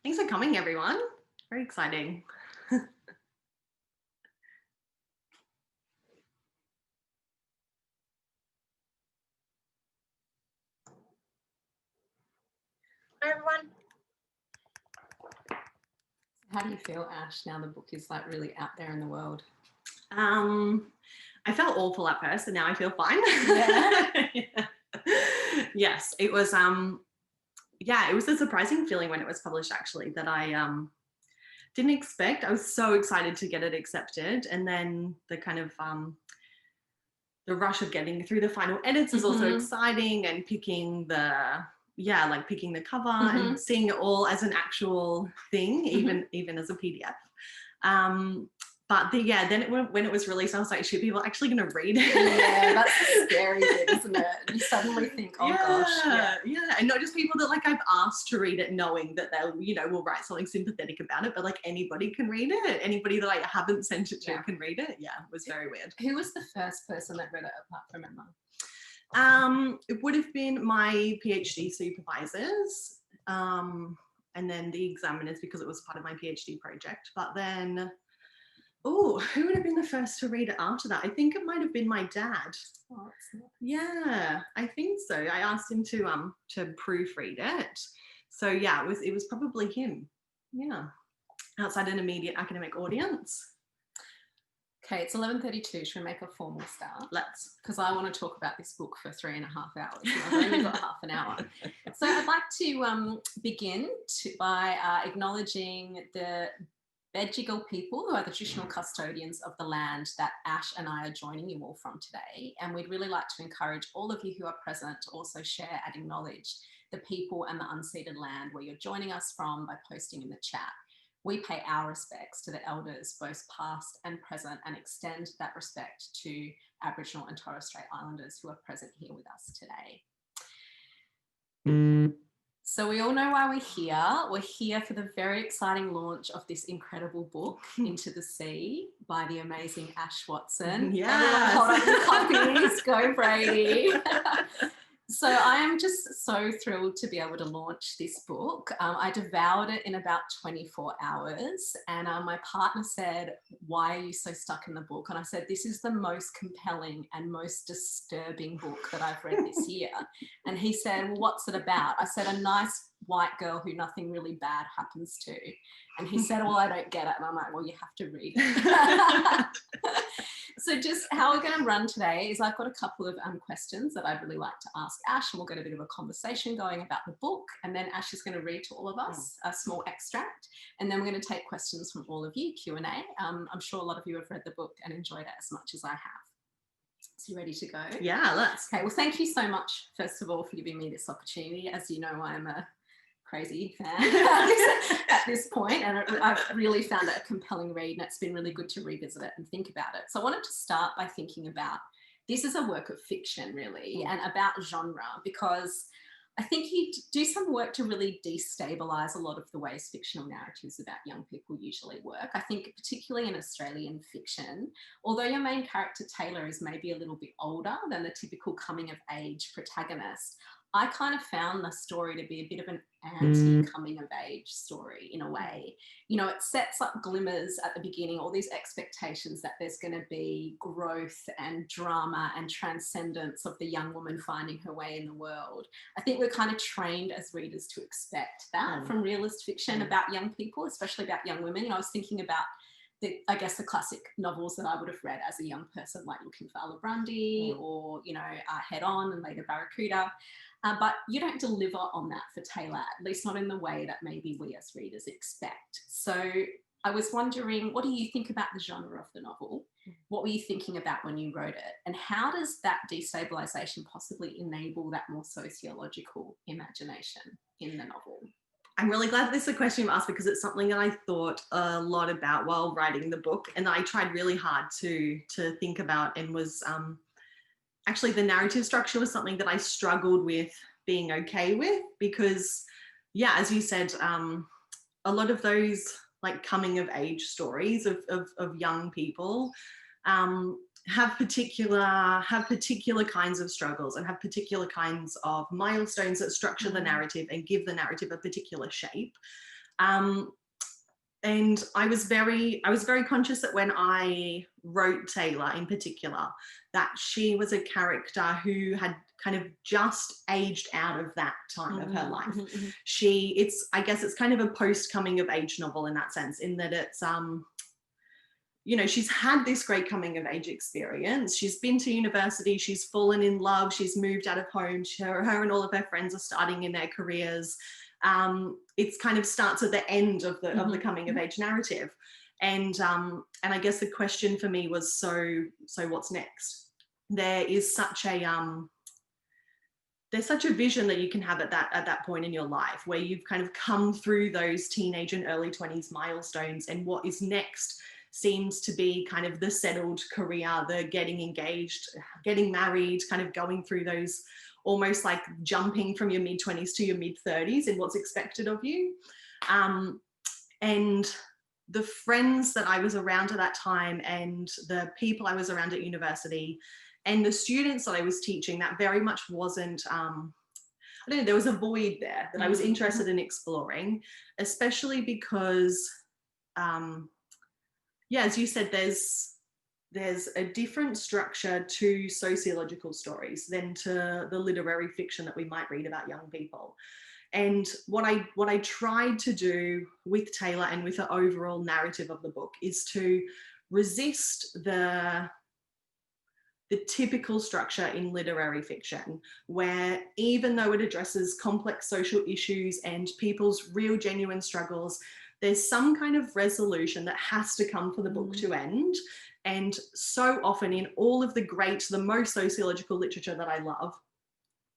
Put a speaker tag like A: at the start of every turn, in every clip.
A: Thanks for coming, everyone. Very exciting.
B: Hi, everyone.
C: How do you feel, Ash, now the book is like really out there in the world?
A: I felt awful at first and now I feel fine.
C: Yeah.
A: Yeah. Yes, it was it was a surprising feeling when it was published, actually, that I didn't expect. I was so excited to get it accepted, and then the kind of the rush of getting through the final edits is also exciting, and picking the cover and seeing it all as an actual thing, even as a PDF. Then when it was released, I was like, should people actually going to read it?
C: Yeah, that's the scary bit, isn't it? You suddenly think, oh gosh.
A: Yeah, and not just people that like I've asked to read it, knowing that they'll, will write something sympathetic about it, but like anybody can read it. Anybody that I haven't sent it to can read it. Yeah, it was very weird.
C: Who was the first person that read it apart from Emma?
A: It would have been my PhD supervisors, and then the examiners, because it was part of my PhD project. But then, who would have been the first to read it after that? I think it might have been my dad.
C: Oh, that's nice.
A: Yeah, I think so. I asked him to proofread it. So yeah, it was probably him. Yeah, outside an immediate academic audience.
C: Okay, it's 11:32. Should we make a formal start?
A: Let's.
C: Because I want to talk about this book for 3.5 hours. And I've only got half an hour. So I'd like to begin by acknowledging the Bedjigal people, who are the traditional custodians of the land that Ash and I are joining you all from today. And we'd really like to encourage all of you who are present to also share and acknowledge the people and the unceded land where you're joining us from by posting in the chat. We pay our respects to the elders, both past and present, and extend that respect to Aboriginal and Torres Strait Islanders who are present here with us today. So we all know why we're here. We're here for the very exciting launch of this incredible book, Into the Sea, by the amazing Ash Watson.
A: Yeah.
C: Everyone hold up your copies. Go Brady. So I am just so thrilled to be able to launch this book. I devoured it in about 24 hours, and my partner said, why are you so stuck in the book? And I said, this is the most compelling and most disturbing book that I've read this year. And he said, well, what's it about? I said, a nice white girl who nothing really bad happens to. And he said, well, I don't get it. And I'm like, well, you have to read it. So just how we're going to run today is I've got a couple of questions that I'd really like to ask Ash, and we'll get a bit of a conversation going about the book, and then Ash is going to read to all of us a small extract, and then we're going to take questions from all of you, Q&A. I'm sure a lot of you have read the book and enjoyed it as much as I have. So you ready to go?
A: Yeah, let's.
C: Okay, well, thank you so much, first of all, for giving me this opportunity. As you know, I am a crazy fan at this point, and I've really found it a compelling read, and it's been really good to revisit it and think about it. So I wanted to start by thinking about this is a work of fiction, really, and about genre, because I think you do some work to really destabilise a lot of the ways fictional narratives about young people usually work. I think particularly in Australian fiction, although your main character Taylor is maybe a little bit older than the typical coming of age protagonist, I kind of found the story to be a bit of an anti-coming of age story in a way. You know, it sets up glimmers at the beginning, all these expectations that there's going to be growth and drama and transcendence of the young woman finding her way in the world. I think we're kind of trained as readers to expect that from realist fiction about young people, especially about young women. You know, I was thinking about the classic novels that I would have read as a young person, like Looking for Ella Grundy or, you know, Head On and later Barracuda. But you don't deliver on that for Taylor, at least not in the way that maybe we as readers expect. So I was wondering, what do you think about the genre of the novel? What were you thinking about when you wrote it? And how does that destabilisation possibly enable that more sociological imagination in the novel?
A: I'm really glad this is a question you asked, because it's something that I thought a lot about while writing the book, and I tried really hard to think about, and was actually the narrative structure was something that I struggled with being okay with, because yeah, as you said, a lot of those like coming of age stories of young people have particular kinds of struggles and have particular kinds of milestones that structure the narrative and give the narrative a particular shape. And I was very conscious that when I wrote Taylor in particular, that she was a character who had kind of just aged out of that time of her life. I guess it's kind of a post coming of age novel in that sense, in that it's, you know, she's had this great coming of age experience. She's been to university, she's fallen in love, she's moved out of home. Her and all of her friends are starting in their careers. It's kind of starts at the end of the coming of age narrative. And I guess the question for me was, so what's next? There's such a vision that you can have at that point in your life, where you've kind of come through those teenage and early 20s milestones, and what is next seems to be kind of the settled career, the getting engaged, getting married, kind of going through those, almost like jumping from your mid-20s to your mid-30s in what's expected of you. And the friends that I was around at that time, and the people I was around at university, and the students that I was teaching, that very much wasn't, I don't know, there was a void there that I was interested in exploring, especially because, yeah, as you said, there's a different structure to sociological stories than to the literary fiction that we might read about young people. And what I tried to do with Taylor and with the overall narrative of the book is to resist the typical structure in literary fiction, where even though it addresses complex social issues and people's real genuine struggles, there's some kind of resolution that has to come for the book to end. And so often in all of the most sociological literature that I love,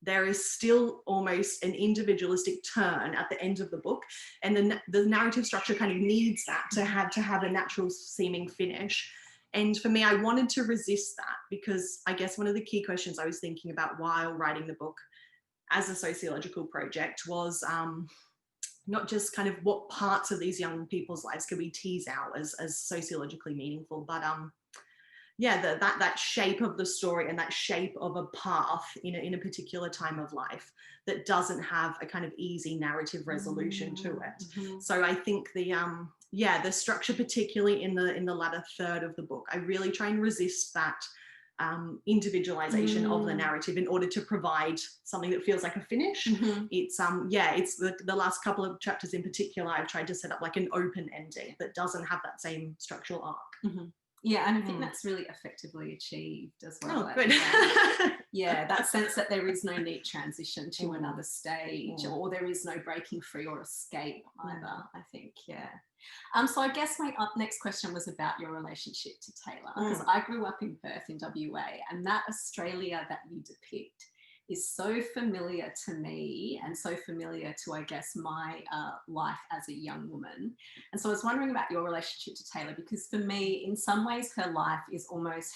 A: there is still almost an individualistic turn at the end of the book. And the narrative structure kind of needs that to have a natural seeming finish. And for me, I wanted to resist that, because I guess one of the key questions I was thinking about while writing the book as a sociological project was not just kind of what parts of these young people's lives could we tease out as sociologically meaningful, but yeah, that shape of the story and that shape of a path in a particular time of life that doesn't have a kind of easy narrative resolution to it. So I think the structure, particularly in the latter third of the book, I really try and resist that individualization of the narrative in order to provide something that feels like a finish. It's the last couple of chapters in particular, I've tried to set up like an open ending that doesn't have that same structural arc.
C: Yeah, and I think that's really effectively achieved as well.
A: Oh, good.
C: Yeah, that sense that there is no neat transition to another stage, or there is no breaking free or escape either, I think, yeah. So I guess my next question was about your relationship to Taylor, because I grew up in Perth in WA, and that Australia that you depict is so familiar to me and so familiar to, I guess, my life as a young woman. And so I was wondering about your relationship to Taylor, because for me, in some ways, her life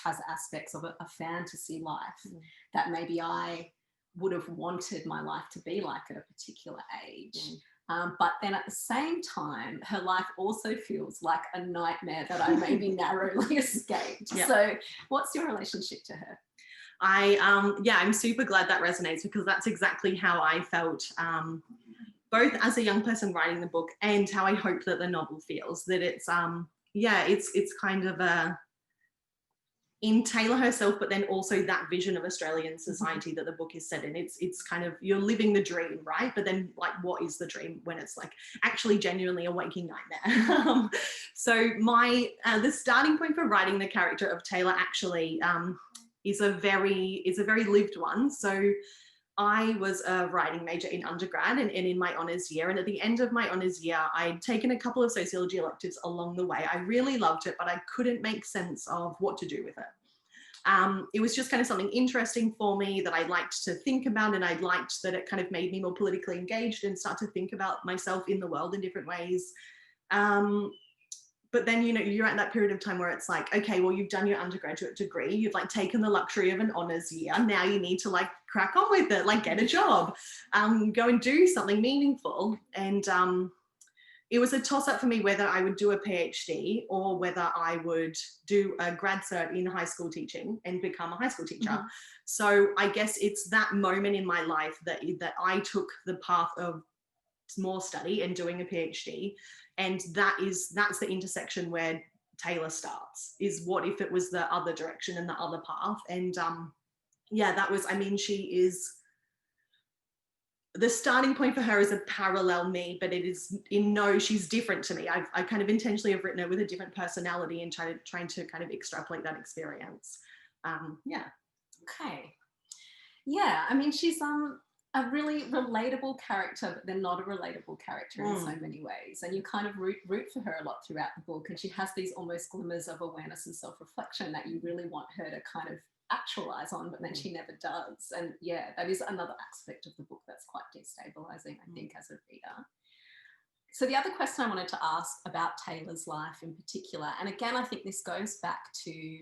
C: has aspects of a fantasy life that maybe I would have wanted my life to be like at a particular age. But then at the same time, her life also feels like a nightmare that I maybe narrowly escaped. So what's your relationship to her?
A: I'm super glad that resonates, because that's exactly how I felt, both as a young person writing the book and how I hope that the novel feels, that it's kind of in Taylor herself, but then also that vision of Australian society that the book is set in. It's kind of, you're living the dream, right? But then, like, what is the dream when it's like actually genuinely a waking nightmare? So the starting point for writing the character of Taylor actually is a very lived one. So I was a writing major in undergrad and in my honours year. And at the end of my honours year, I'd taken a couple of sociology electives along the way. I really loved it, but I couldn't make sense of what to do with it. It was just kind of something interesting for me that I liked to think about, and I liked that it kind of made me more politically engaged and start to think about myself in the world in different ways. But then, you're at that period of time where it's like, okay, well, you've done your undergraduate degree, you've like taken the luxury of an honours year. Now you need to like crack on with it, like get a job, go and do something meaningful. And it was a toss up for me whether I would do a PhD or whether I would do a grad cert in high school teaching and become a high school teacher. So I guess it's that moment in my life that I took the path of more study and doing a PhD. And that's the intersection where Taylor starts, is what if it was the other direction and the other path. And yeah, that was, I mean, she is, the starting point for her is a parallel me, but it is she's different to me. I kind of intentionally have written her with a different personality and trying to kind of extrapolate that experience. Yeah.
C: Okay. Yeah, I mean, she's a really relatable character, but then not a relatable character in so many ways. And you kind of root for her a lot throughout the book. And she has these almost glimmers of awareness and self-reflection that you really want her to kind of actualize on, but then she never does. And yeah, that is another aspect of the book that's quite destabilizing, I think, as a reader. So the other question I wanted to ask about Taylor's life in particular, and again, I think this goes back to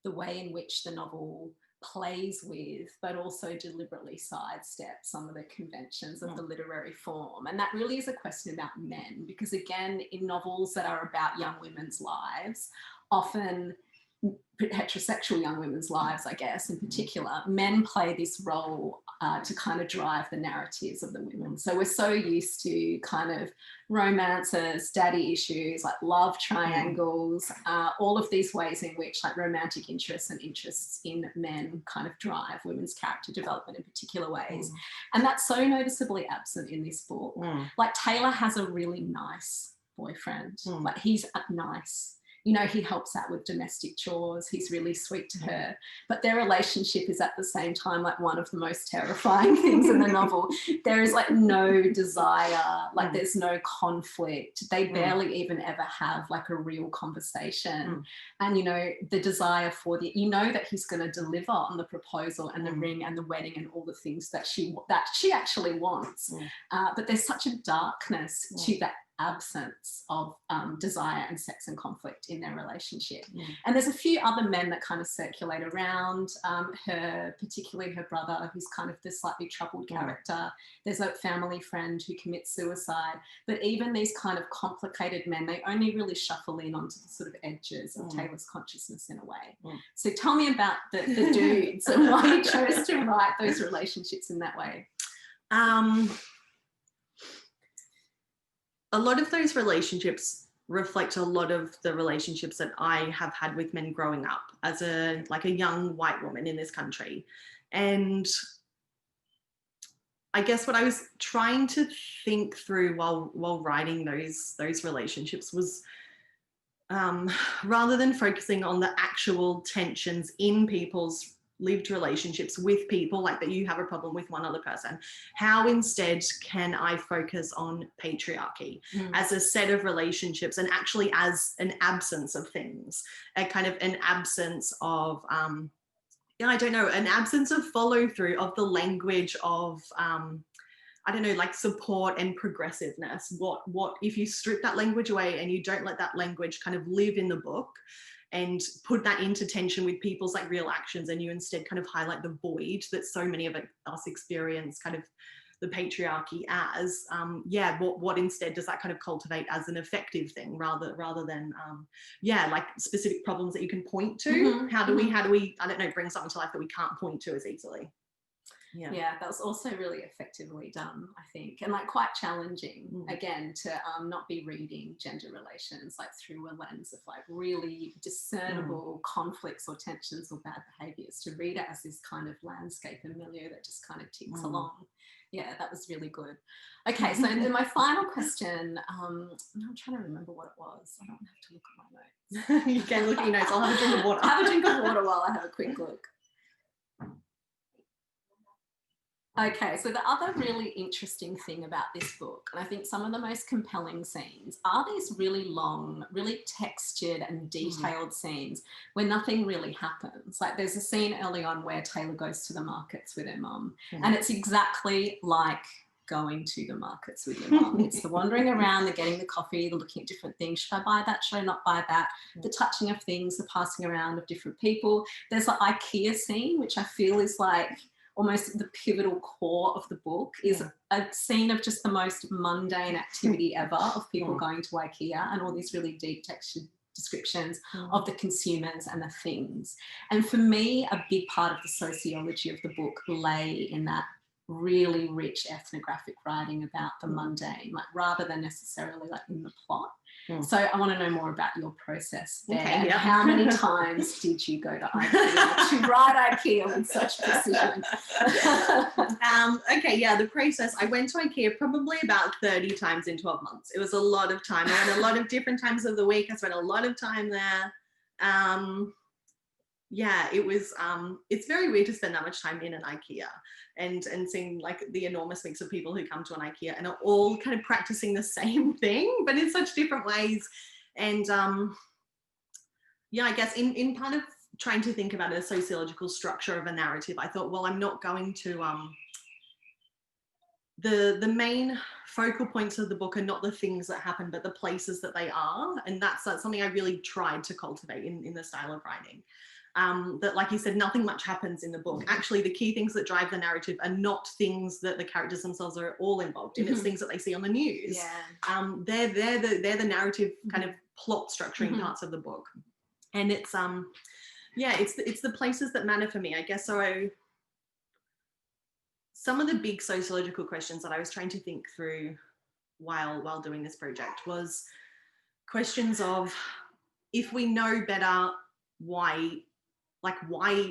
C: the way in which the novel plays with, but also deliberately sidesteps some of the conventions of the literary form. And that really is a question about men, because again, in novels that are about young women's lives, often heterosexual young women's lives, I guess, in particular, men play this role to kind of drive the narratives of the women. So we're so used to kind of romances, daddy issues, like love triangles, all of these ways in which like romantic interests and interests in men kind of drive women's character development in particular ways. And that's so noticeably absent in this book. Like Taylor has a really nice boyfriend. Like he's nice. You know, he helps out with domestic chores. He's really sweet to her. But their relationship is at the same time like one of the most terrifying things in the novel. There is like no desire, like there's no conflict. They barely even ever have like a real conversation. And, you know, the desire for you know that he's going to deliver on the proposal and the ring and the wedding and all the things that she actually wants. But there's such a darkness to that absence of desire and sex and conflict in their relationship. And there's a few other men that kind of circulate around her, particularly her brother, who's kind of the slightly troubled character. There's a family friend who commits suicide. But even these kind of complicated men, they only really shuffle in onto the sort of edges of Taylor's consciousness in a way. So tell me about the dudes and why you chose to write those relationships in that way.
A: A lot of those relationships reflect a lot of the relationships that I have had with men growing up as a young white woman in this country. And I guess what I was trying to think through while writing those relationships was rather than focusing on the actual tensions in people's lived relationships with people, like that you have a problem with one other person, how instead can I focus on patriarchy as a set of relationships, and actually as an absence of things, a kind of an absence of I don't know, an absence of follow through of the language of I don't know, like support and progressiveness. What if you strip that language away and you don't let that language kind of live in the book and put that into tension with people's like real actions, and you instead kind of highlight the void that so many of us experience kind of the patriarchy as, what instead does that kind of cultivate as an effective thing rather than like specific problems that you can point to? How do we I don't know, bring something to life that we can't point to as easily?
C: Yeah, that was also really effectively done, I think, and like quite challenging again to not be reading gender relations like through a lens of like really discernible conflicts or tensions or bad behaviours, to read it as this kind of landscape and milieu that just kind of ticks along. Yeah, that was really good. Okay, so then my final question, I'm trying to remember what it was. I don't have to look at my notes.
A: You can look at your notes. I'll have a drink of water.
C: Have a drink of water while I have a quick look. Okay, so the other really interesting thing about this book, and I think some of the most compelling scenes, are these really long, really textured and detailed scenes where nothing really happens. Like there's a scene early on where Taylor goes to the markets with her mum, and it's exactly like going to the markets with your mum. It's the wandering around, the getting the coffee, the looking at different things. Should I buy that? Should I not buy that? The touching of things, the passing around of different people. There's the IKEA scene, which I feel is like almost the pivotal core of the book, is a scene of just the most mundane activity ever of people going to IKEA, and all these really deep textured descriptions of the consumers and the things. And for me, a big part of the sociology of the book lay in that really rich ethnographic writing about the mundane, like rather than necessarily like in the plot. So I want to know more about your process there.
A: Okay,
C: and
A: yeah.
C: how many times did you go to IKEA to write IKEA with such precision?
A: Okay, yeah, the process. I went to IKEA probably about 30 times in 12 months. It was a lot of time. I went a lot of different times of the week. I spent a lot of time there. Yeah, it was, it's very weird to spend that much time in an IKEA and seeing like the enormous mix of people who come to an IKEA and are all kind of practicing the same thing, but in such different ways. And yeah, I guess in part of trying to think about a sociological structure of a narrative, I thought, well, I'm not going to, the main focal points of the book are not the things that happen, but the places that they are. And that's something I really tried to cultivate in the style of writing. That, like you said, nothing much happens in the book. Actually, the key things that drive the narrative are not things that the characters themselves are all involved in. It's things that they see on the news.
C: Yeah.
A: They're the narrative kind of plot structuring parts of the book. And it's yeah, it's the places that matter for me, I guess. So some of the big sociological questions that I was trying to think through while doing this project was questions of, if we know better, why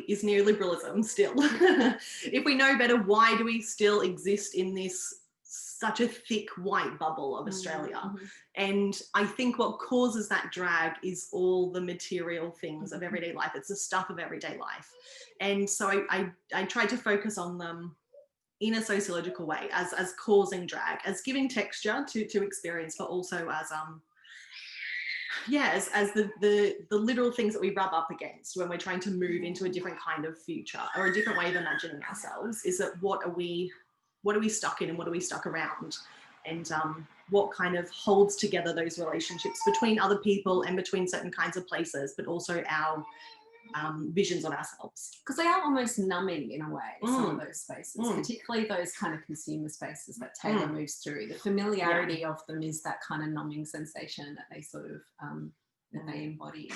A: is neoliberalism still? If we know better, why do we still exist in this such a thick white bubble of Australia? And I think what causes that drag is all the material things of everyday life. It's the stuff of everyday life. And so I tried to focus on them in a sociological way, as causing drag, as giving texture to experience, but also as yeah, as the literal things that we rub up against when we're trying to move into a different kind of future or a different way of imagining ourselves. Is that what are we stuck in and what are we stuck around, and what kind of holds together those relationships between other people and between certain kinds of places, but also our visions of ourselves.
C: Because they are almost numbing in a way, some of those spaces, particularly those kind of consumer spaces that Taylor moves through. The familiarity of them is that kind of numbing sensation that they sort of that they embody.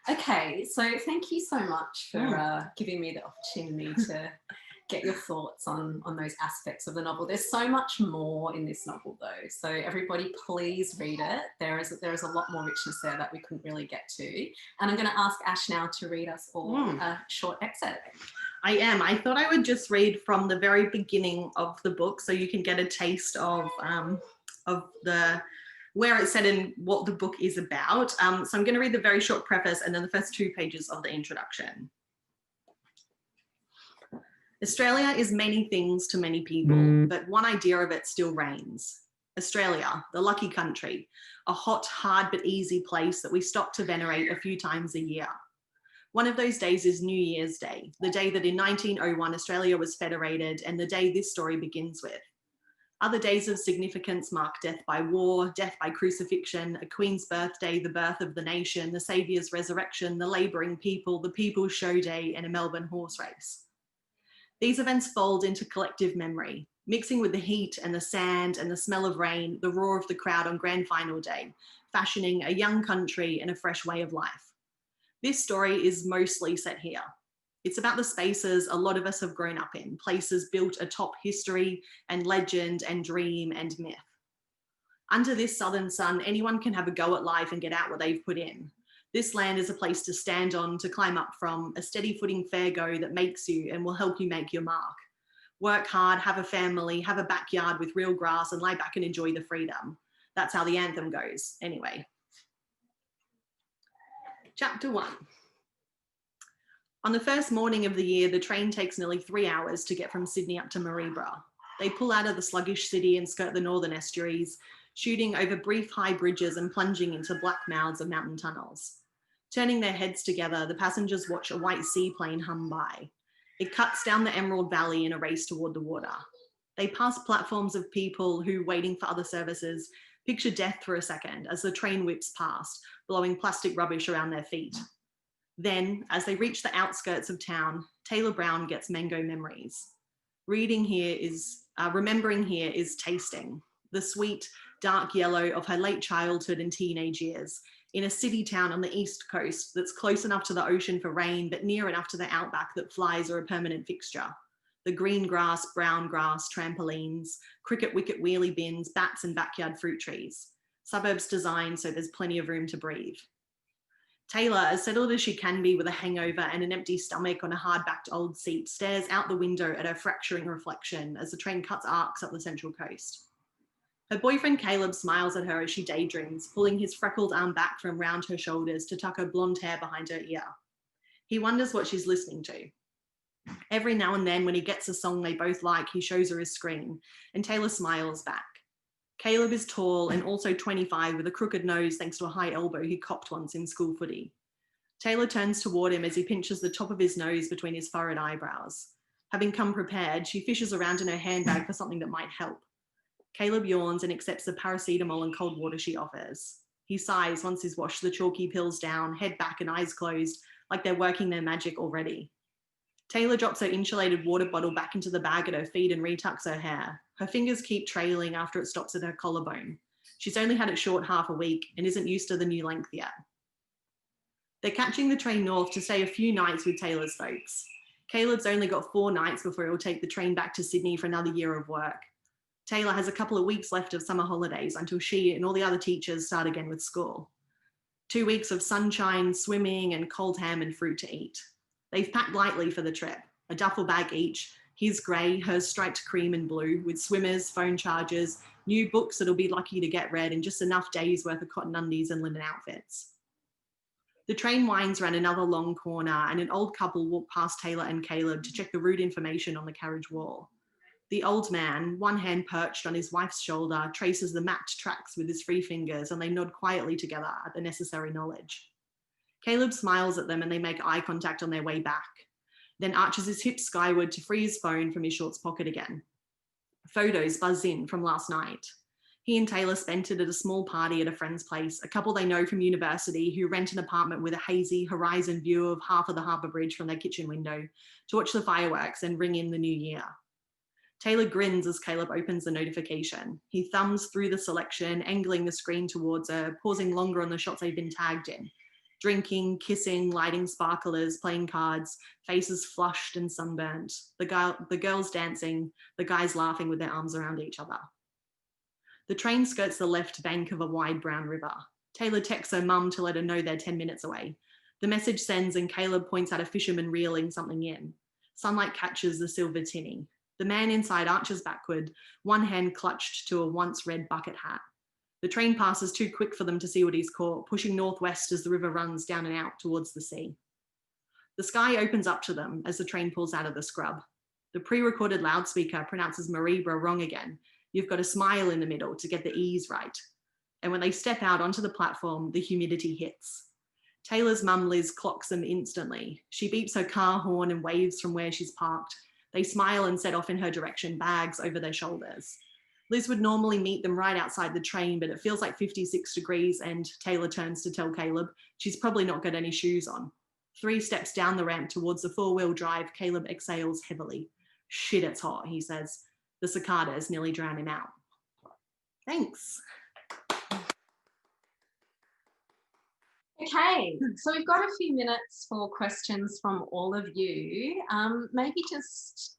C: Okay, so thank you so much for giving me the opportunity to get your thoughts on those aspects of the novel. There's so much more in this novel though, so everybody please read it. There is a lot more richness there that we couldn't really get to, and I'm going to ask Ash now to read us all a short excerpt.
A: I thought I would just read from the very beginning of the book so you can get a taste of the where it's set and what the book is about. So I'm going to read the very short preface and then the first 2 pages of the introduction. Australia is many things to many people, but one idea of it still reigns. Australia, the lucky country, a hot, hard but easy place that we stop to venerate a few times a year. One of those days is New Year's Day, the day that in 1901 Australia was federated and the day this story begins with. Other days of significance mark death by war, death by crucifixion, a Queen's birthday, the birth of the nation, the Saviour's resurrection, the labouring people, the People's Show Day, and a Melbourne horse race. These events fold into collective memory, mixing with the heat and the sand and the smell of rain, the roar of the crowd on grand final day, fashioning a young country and a fresh way of life. This story is mostly set here. It's about the spaces a lot of us have grown up in, places built atop history and legend and dream and myth. Under this southern sun, anyone can have a go at life and get out what they've put in. This land is a place to stand on, to climb up from, a steady footing fair go that makes you and will help you make your mark. Work hard, have a family, have a backyard with real grass and lie back and enjoy the freedom. That's how the anthem goes, anyway. Chapter 1. On the first morning of the year, the train takes nearly 3 hours to get from Sydney up to Mareebra. They pull out of the sluggish city and skirt the northern estuaries, shooting over brief high bridges and plunging into black mouths of mountain tunnels. Turning their heads together, the passengers watch a white seaplane hum by. It cuts down the Emerald Valley in a race toward the water. They pass platforms of people who, waiting for other services, picture death for a second as the train whips past, blowing plastic rubbish around their feet. Then, as they reach the outskirts of town, Taylor Brown gets mango memories. Remembering here is tasting, the sweet, dark yellow of her late childhood and teenage years, in a city town on the east coast that's close enough to the ocean for rain, but near enough to the outback that flies are a permanent fixture. The green grass, brown grass, trampolines, cricket wicket wheelie bins, bats and backyard fruit trees. Suburbs designed so there's plenty of room to breathe. Taylor, as settled as she can be with a hangover and an empty stomach on a hard-backed old seat, stares out the window at her fracturing reflection as the train cuts arcs up the Central Coast. Her boyfriend Caleb smiles at her as she daydreams, pulling his freckled arm back from round her shoulders to tuck her blonde hair behind her ear. He wonders what she's listening to. Every now and then, when he gets a song they both like, he shows her his screen, and Taylor smiles back. Caleb is tall and also 25 with a crooked nose thanks to a high elbow he copped once in school footy. Taylor turns toward him as he pinches the top of his nose between his furrowed eyebrows. Having come prepared, she fishes around in her handbag for something that might help. Caleb yawns and accepts the paracetamol and cold water she offers. He sighs once he's washed the chalky pills down, head back and eyes closed, like they're working their magic already. Taylor drops her insulated water bottle back into the bag at her feet and retucks her hair. Her fingers keep trailing after it stops at her collarbone. She's only had it short half a week and isn't used to the new length yet. They're catching the train north to stay a few nights with Taylor's folks. Caleb's only got 4 nights before he'll take the train back to Sydney for another year of work. Taylor has a couple of weeks left of summer holidays until she and all the other teachers start again with school. 2 weeks of sunshine, swimming, and cold ham and fruit to eat. They've packed lightly for the trip, a duffel bag each, his grey, hers striped cream and blue, with swimmers, phone chargers, new books that'll be lucky to get read, and just enough days worth of cotton undies and linen outfits. The train winds around another long corner and an old couple walk past Taylor and Caleb to check the route information on the carriage wall. The old man, one hand perched on his wife's shoulder, traces the mapped tracks with his free fingers, and they nod quietly together at the necessary knowledge. Caleb smiles at them and they make eye contact on their way back, then arches his hips skyward to free his phone from his shorts pocket again. Photos buzz in from last night. He and Taylor spent it at a small party at a friend's place, a couple they know from university who rent an apartment with a hazy horizon view of half of the harbour bridge from their kitchen window to watch the fireworks and ring in the new year. Taylor grins as Caleb opens the notification. He thumbs through the selection, angling the screen towards her, pausing longer on the shots they've been tagged in. Drinking, kissing, lighting sparklers, playing cards, faces flushed and sunburnt, the girls dancing, the guys laughing with their arms around each other. The train skirts the left bank of a wide brown river. Taylor texts her mum to let her know they're 10 minutes away. The message sends and Caleb points at a fisherman reeling something in. Sunlight catches the silver tinny. The man inside arches backward, one hand clutched to a once red bucket hat. The train passes too quick for them to see what he's caught, pushing northwest as the river runs down and out towards the sea. The sky opens up to them as the train pulls out of the scrub. The pre-recorded loudspeaker pronounces Maribra wrong again. You've got a smile in the middle to get the E's right. And when they step out onto the platform, the humidity hits. Taylor's mum Liz clocks them instantly. She beeps her car horn and waves from where she's parked. They smile and set off in her direction, bags over their shoulders. Liz would normally meet them right outside the train, but it feels like 56 degrees and Taylor turns to tell Caleb she's probably not got any shoes on. 3 steps down the ramp towards the 4-wheel drive, Caleb exhales heavily. Shit, it's hot, he says. The cicadas nearly drown him out. Thanks.
C: Okay, so we've got a few minutes for questions from all of you. Maybe just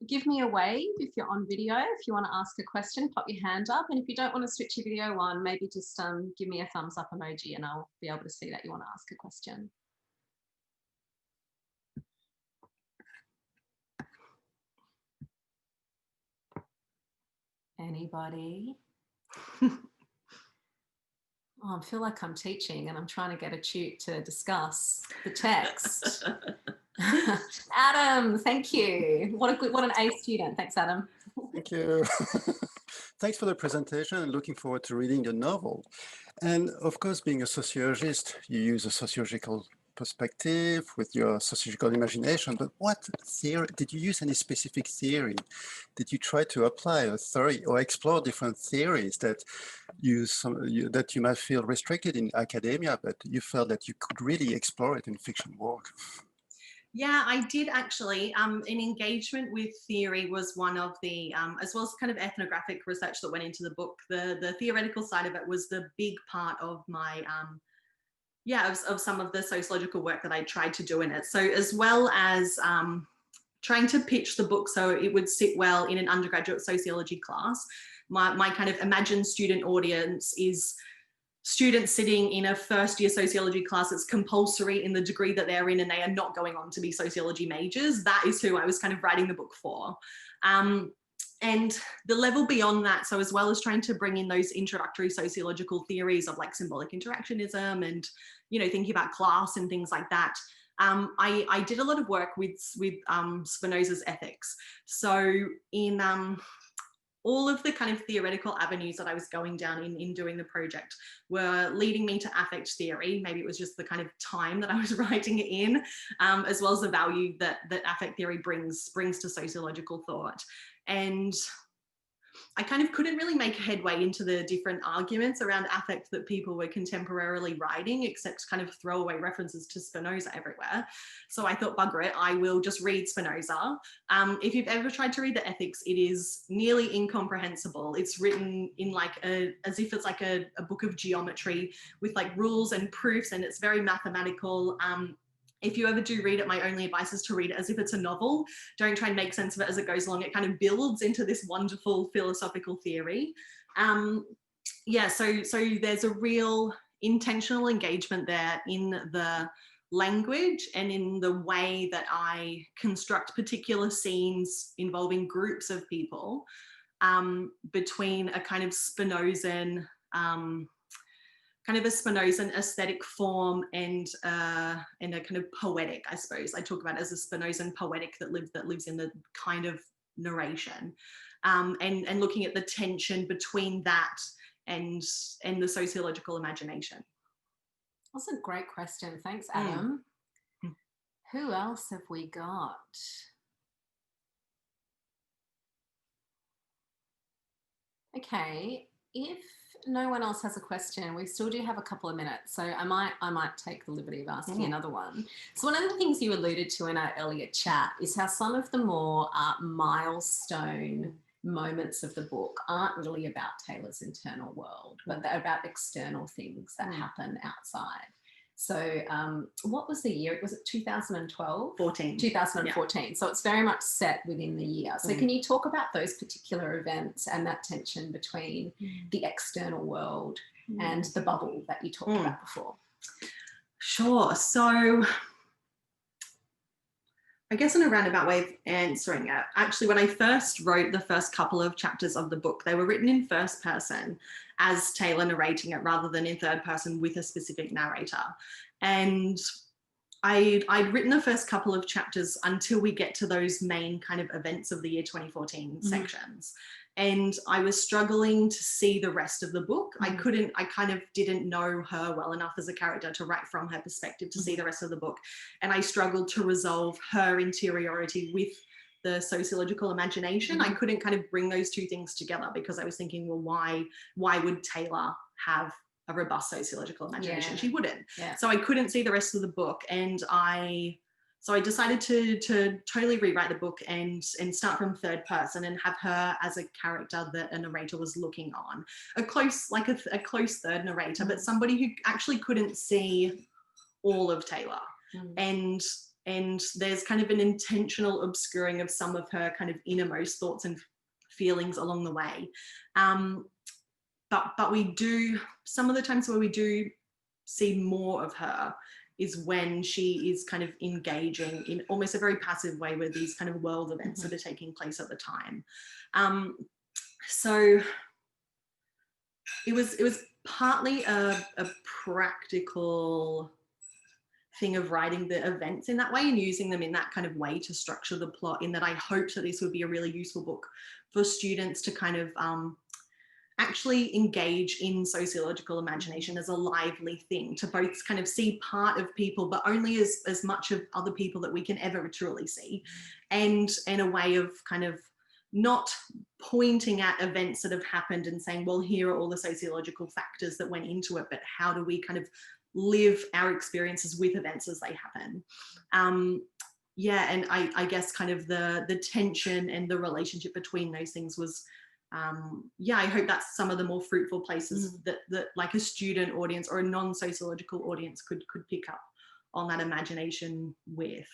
C: give me a wave if you're on video. If you want to ask a question, pop your hand up. And if you don't want to switch your video on, maybe just give me a thumbs up emoji and I'll be able to see that you want to ask a question. Anybody? Oh, I feel like I'm teaching and I'm trying to get a tute to discuss the text. Adam, thank you. What an A student. Thanks, Adam.
B: Thank you. Thanks for the presentation and looking forward to reading the novel. And of course, being a sociologist, you use a sociological perspective with your sociological imagination, but what theory, did you use any specific theory? Did you try to apply a theory or explore different theories that that you might feel restricted in academia, but you felt that you could really explore it in fiction work?
A: Yeah, I did actually. An engagement with theory was one of the, as well as kind of ethnographic research that went into the book. The theoretical side of it was the big part of my, of some of the sociological work that I tried to do in it. So as well as trying to pitch the book so it would sit well in an undergraduate sociology class. My kind of imagined student audience is students sitting in a first year sociology class that's compulsory in the degree that they're in, and they are not going on to be sociology majors. That is who I was kind of writing the book for. And the level beyond that, so as well as trying to bring in those introductory sociological theories of like symbolic interactionism and, you know, thinking about class and things like that, I did a lot of work with Spinoza's ethics. So in all of the kind of theoretical avenues that I was going down in doing the project were leading me to affect theory. Maybe it was just the kind of time that I was writing it in, as well as the value that affect theory brings to sociological thought. And I kind of couldn't really make headway into the different arguments around affect that people were contemporarily writing, except kind of throwaway references to Spinoza everywhere. So I thought, bugger it, I will just read Spinoza. If you've ever tried to read the ethics, it is nearly incomprehensible. It's written in like as if it's like a book of geometry with like rules and proofs, and it's very mathematical. If you ever do read it, my only advice is to read it as if it's a novel. Don't try and make sense of it as it goes along. It kind of builds into this wonderful philosophical theory. Yeah, so there's a real intentional engagement there in the language and in the way that I construct particular scenes involving groups of people, between a kind of Spinozan aesthetic form and a kind of poetic, I suppose. I talk about it as a Spinozan poetic that lives in the kind of narration, and looking at the tension between that and the sociological imagination.
C: That's a great question. Thanks, Adam. Who else have we got? Okay, if no one else has a question, we still do have a couple of minutes, so I might take the liberty of asking another one. So one of the things you alluded to in our earlier chat is how some of the more milestone moments of the book aren't really about Taylor's internal world, but they're about external things that happen outside. So what was the year? Was it 2012? 2014. Yeah. So it's very much set within the year. So can you talk about those particular events and that tension between the external world and the bubble that you talked about before?
A: Sure. So I guess in a roundabout way of answering it, actually, when I first wrote the first couple of chapters of the book, they were written in first person as Taylor narrating it rather than in third person with a specific narrator. And I'd written the first couple of chapters until we get to those main kind of events of the year 2014 sections. And I was struggling to see the rest of the book. I kind of didn't know her well enough as a character to write from her perspective to see the rest of the book. And I struggled to resolve her interiority with the sociological imagination. I couldn't kind of bring those two things together because I was thinking, well, why would Taylor have a robust sociological imagination? She wouldn't. So I couldn't see the rest of the book. And So I decided to totally rewrite the book and start from third person and have her as a character that a narrator was looking on. A close third narrator, but somebody who actually couldn't see all of Taylor. And there's kind of an intentional obscuring of some of her kind of innermost thoughts and feelings along the way. But we do, some of the times where we do see more of her is when she is kind of engaging in almost a very passive way with these kind of world events that are taking place at the time. So it was partly a practical thing of writing the events in that way and using them in that kind of way to structure the plot, in that I hoped that this would be a really useful book for students to kind of actually engage in sociological imagination as a lively thing, to both kind of see part of people, but only as much of other people that we can ever truly see, and a way of kind of not pointing at events that have happened and saying, well, here are all the sociological factors that went into it, but how do we kind of live our experiences with events as they happen. Yeah, and I guess kind of the tension and the relationship between those things was, yeah, I hope that's some of the more fruitful places that like a student audience or a non-sociological audience could pick up on that imagination with.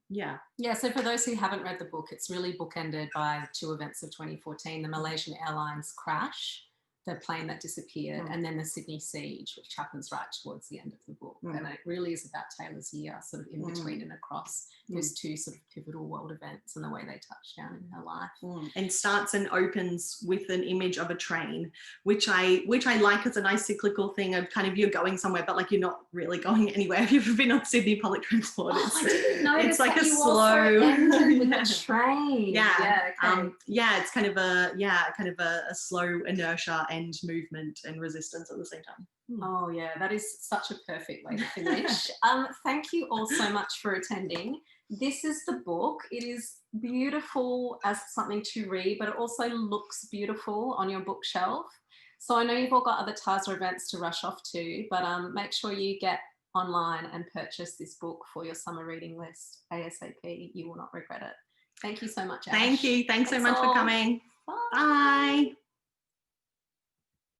A: Yeah.
C: Yeah, so for those who haven't read the book, it's really bookended by 2 events of 2014, the Malaysian Airlines crash, the plane that disappeared, and then the Sydney siege, which happens right towards the end of the book. And it really is about Taylor's year, sort of in between and across those 2 sort of pivotal world events and the way they touched down in her life.
A: And starts and opens with an image of a train, which I like as a nice cyclical thing of kind of you're going somewhere, but like you're not really going anywhere. Have you ever been on Sydney public transport?
C: I didn't notice
A: it's like
C: that
A: a
C: you
A: slow
C: also ended with a train.
A: Yeah.
C: Okay.
A: It's kind of a slow inertia and movement and resistance at the same time.
C: Oh yeah, that is such a perfect way to finish. Thank you all so much for attending. This is the book. It is beautiful as something to read, but it also looks beautiful on your bookshelf. So I know you've all got other TASA events to rush off to, but make sure you get online and purchase this book for your summer reading list ASAP. You will not regret it. Thank you so much, Ash.
A: Thank you. Thanks so much
C: all.
A: for coming.
C: Bye.
A: Bye.